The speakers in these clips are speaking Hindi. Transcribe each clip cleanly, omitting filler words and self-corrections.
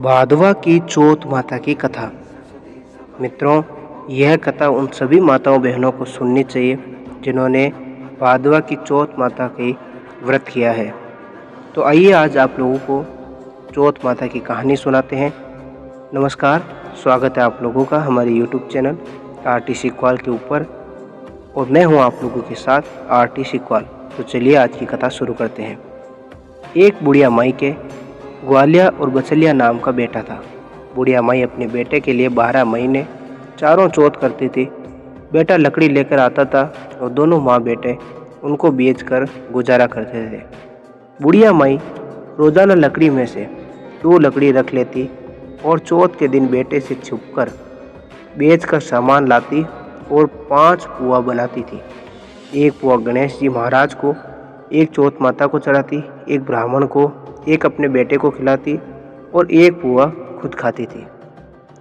भादवा की चौथ माता की कथा। मित्रों, यह कथा उन सभी माताओं बहनों को सुननी चाहिए जिन्होंने भादवा की चौथ माता की व्रत किया है। तो आइए आज आप लोगों को चौथ माता की कहानी सुनाते हैं। नमस्कार, स्वागत है आप लोगों का हमारे यूट्यूब चैनल आरटीसी कॉल के ऊपर और मैं हूं आप लोगों के साथ आरटीसी कॉल। तो चलिए आज की कथा शुरू करते हैं। एक बुढ़िया माई के ग्वालिया और बचलिया नाम का बेटा था। बुढ़िया माई अपने बेटे के लिए 12 महीने चारों चौथ करती थी। बेटा लकड़ी लेकर आता था और दोनों माँ बेटे उनको बेचकर गुजारा करते थे। बुढ़िया माई रोजाना लकड़ी में से 2 लकड़ी रख लेती और चौथ के दिन बेटे से छुपकर बेचकर सामान लाती और 5 पुआ बनाती थी। एक पुआ गणेश जी महाराज को, एक चौथ माता को चढ़ाती, एक ब्राह्मण को, एक अपने बेटे को खिलाती और एक पुआ खुद खाती थी।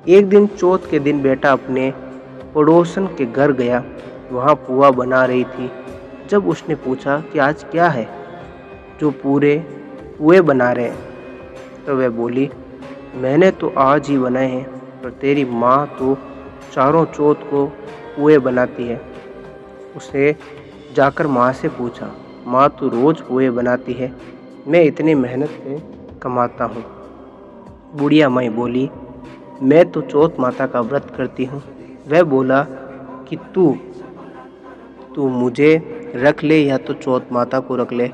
एक दिन चौथ के दिन बेटा अपने पड़ोसन के घर गया। वहाँ पुआ बना रही थी। जब उसने पूछा कि आज क्या है जो पूरे पुए बना रहे हैं, तो वह बोली, मैंने तो आज ही बनाए हैं, पर तेरी माँ तो चारों चौथ को पुए बनाती है। उसे जाकर माँ से पूछा, माँ तो रोज़ पुए बनाती है, मैं इतनी मेहनत से कमाता हूँ। बुढ़िया माई बोली, मैं तो चौथ माता का व्रत करती हूँ। वह बोला कि तू मुझे रख ले या तो चौथ माता को रख ले।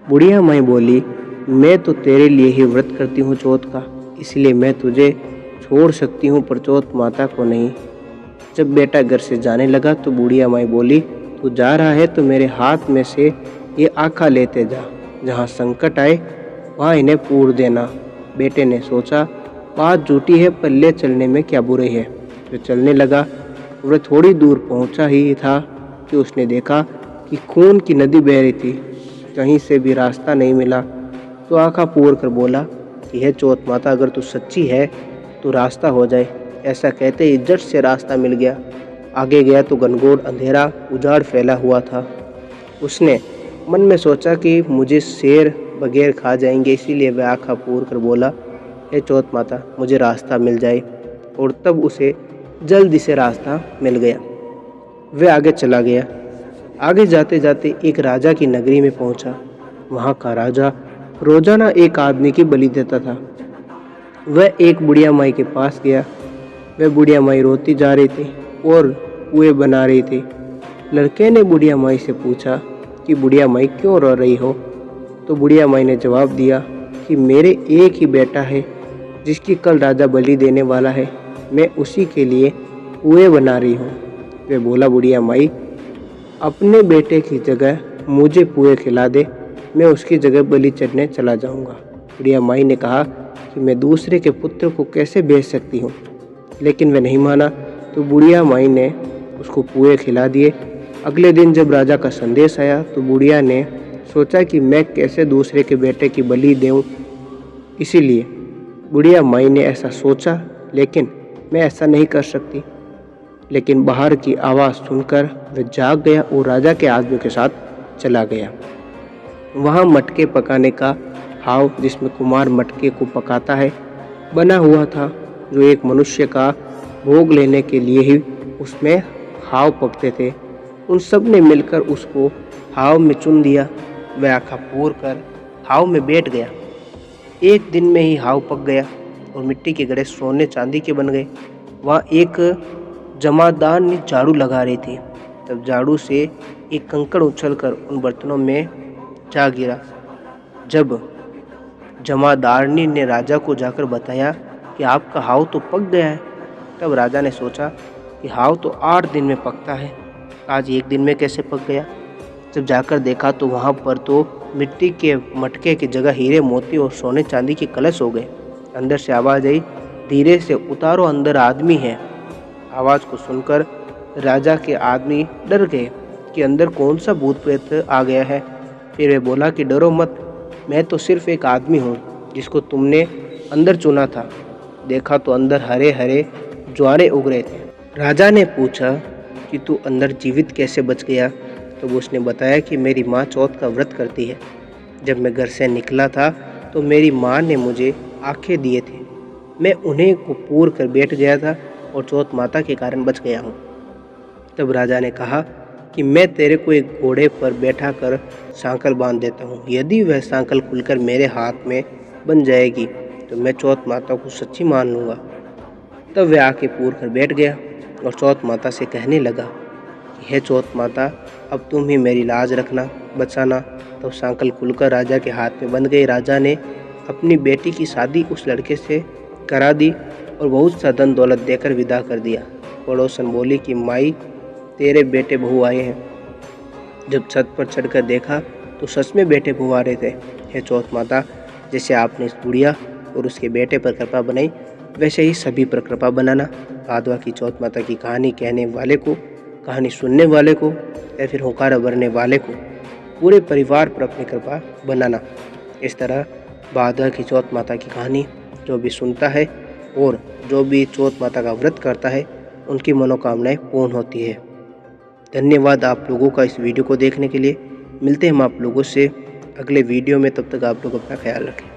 बुढ़िया माई बोली, मैं तो तेरे लिए ही व्रत करती हूँ चौथ का, इसलिए मैं तुझे छोड़ सकती हूँ पर चौथ माता को नहीं। जब बेटा घर से जाने लगा तो बुढ़िया माई बोली, तू जा रहा है तो मेरे हाथ में से ये आखा लेते जा, जहाँ संकट आए वहाँ इन्हें पूर देना। बेटे ने सोचा, बात झूठी है पर ले चलने में क्या बुराई है। जो चलने लगा, वह थोड़ी दूर पहुँचा ही था कि उसने देखा कि खून की नदी बह रही थी। कहीं से भी रास्ता नहीं मिला तो आँखा पूर कर बोला कि हे चौथ माता, अगर तू सच्ची है तो रास्ता हो जाए। ऐसा कहते ही झट से रास्ता मिल गया। आगे गया तो घनघोर अंधेरा उजाड़ फैला हुआ था। उसने मन में सोचा कि मुझे शेर बगैर खा जाएंगे, इसीलिए वह आँखा पूर कर बोला, हे चौथ माता, मुझे रास्ता मिल जाए। और तब उसे जल्दी से रास्ता मिल गया। वह आगे चला गया। आगे जाते जाते एक राजा की नगरी में पहुंचा। वहां का राजा रोजाना एक आदमी की बलि देता था। वह एक बुढ़िया माई के पास गया। वह बुढ़िया माई रोती जा रही थी और पुए बना रही थी। लड़के ने बुढ़िया माई से पूछा कि बुढ़िया माई क्यों रो रही हो? तो बुढ़िया माई ने जवाब दिया कि मेरे एक ही बेटा है जिसकी कल राजा बलि देने वाला है, मैं उसी के लिए पुए बना रही हूँ। वे बोला, बुढ़िया माई, अपने बेटे की जगह मुझे पुए खिला दे, मैं उसकी जगह बलि चढ़ने चला जाऊँगा। बुढ़िया माई ने कहा कि मैं दूसरे के पुत्र को कैसे बेच सकती हूँ, लेकिन वह नहीं माना। तो बुढ़िया माई ने उसको पुए खिला दिए। अगले दिन जब राजा का संदेश आया तो बुढ़िया ने सोचा कि मैं कैसे दूसरे के बेटे की बलि दूं। इसीलिए बुढ़िया माई ने ऐसा सोचा, लेकिन मैं ऐसा नहीं कर सकती। लेकिन बाहर की आवाज़ सुनकर वह जाग गया और राजा के आदमी के साथ चला गया। वहाँ मटके पकाने का हाव, जिसमें कुमार मटके को पकाता है, बना हुआ था, जो एक मनुष्य का भोग लेने के लिए ही उसमें हाव पकते थे। उन सब ने मिलकर उसको हाव में चुन दिया। वह आँखा पूर कर हाव में बैठ गया। एक दिन में ही हाव पक गया और मिट्टी के घड़े सोने चांदी के बन गए। वहाँ एक जमादार ने झाड़ू लगा रही थी। तब झाड़ू से एक कंकड़ उछलकर उन बर्तनों में जा गिरा। जब जमादारनी ने राजा को जाकर बताया कि आपका हाव तो पक गया है, तब राजा ने सोचा कि हाव तो 8 दिन में पकता है, आज 1 दिन में कैसे पक गया। जब जाकर देखा तो वहाँ पर तो मिट्टी के मटके की जगह हीरे मोती और सोने चांदी के कलश हो गए। अंदर से आवाज़ आई, धीरे से उतारो, अंदर आदमी है। आवाज़ को सुनकर राजा के आदमी डर गए कि अंदर कौन सा भूत प्रेत आ गया है। फिर वे बोला कि डरो मत, मैं तो सिर्फ एक आदमी हूँ जिसको तुमने अंदर चुना था। देखा तो अंदर हरे हरे ज्वारे उग रहे थे। राजा ने पूछा कि तू अंदर जीवित कैसे बच गया? तो उसने बताया कि मेरी माँ चौथ का व्रत करती है। जब मैं घर से निकला था तो मेरी माँ ने मुझे आंखें दिए थे। मैं उन्हें को पूर कर बैठ गया था और चौथ माता के कारण बच गया हूँ। तब राजा ने कहा कि मैं तेरे को एक घोड़े पर बैठा कर सांकल बांध देता हूँ। यदि वह सांकल खुलकर मेरे हाथ में बन जाएगी तो मैं चौथ माता को सच्ची मान लूँगा। तब वह आके पूर कर बैठ गया और चौथ माता से कहने लगा कि हे चौथ माता, अब तुम ही मेरी लाज रखना, बचाना। तब सांकल खुलकर राजा के हाथ में बंध गई। राजा ने अपनी बेटी की शादी उस लड़के से करा दी और बहुत सा धन दौलत देकर विदा कर दिया। पड़ोसन बोली कि माई, तेरे बेटे बहू आए हैं। जब छत पर चढ़कर देखा तो सच में बेटे बहू आ रहे थे। हे चौथ माता, जैसे आपने इस बुढ़िया और उसके बेटे पर कृपा बनाई, वैसे ही सभी पर कृपा बनाना। भादवा की चौथ माता की कहानी कहने वाले को, कहानी सुनने वाले को या फिर हुंकारा भरने वाले को, पूरे परिवार पर अपनी कृपा बनाना। इस तरह भादवा की चौथ माता की कहानी जो भी सुनता है और जो भी चौथ माता का व्रत करता है, उनकी मनोकामनाएं पूर्ण होती है। धन्यवाद आप लोगों का इस वीडियो को देखने के लिए। मिलते हैं हम आप लोगों से अगले वीडियो में, तब तक आप लोग अपना ख्याल रखें।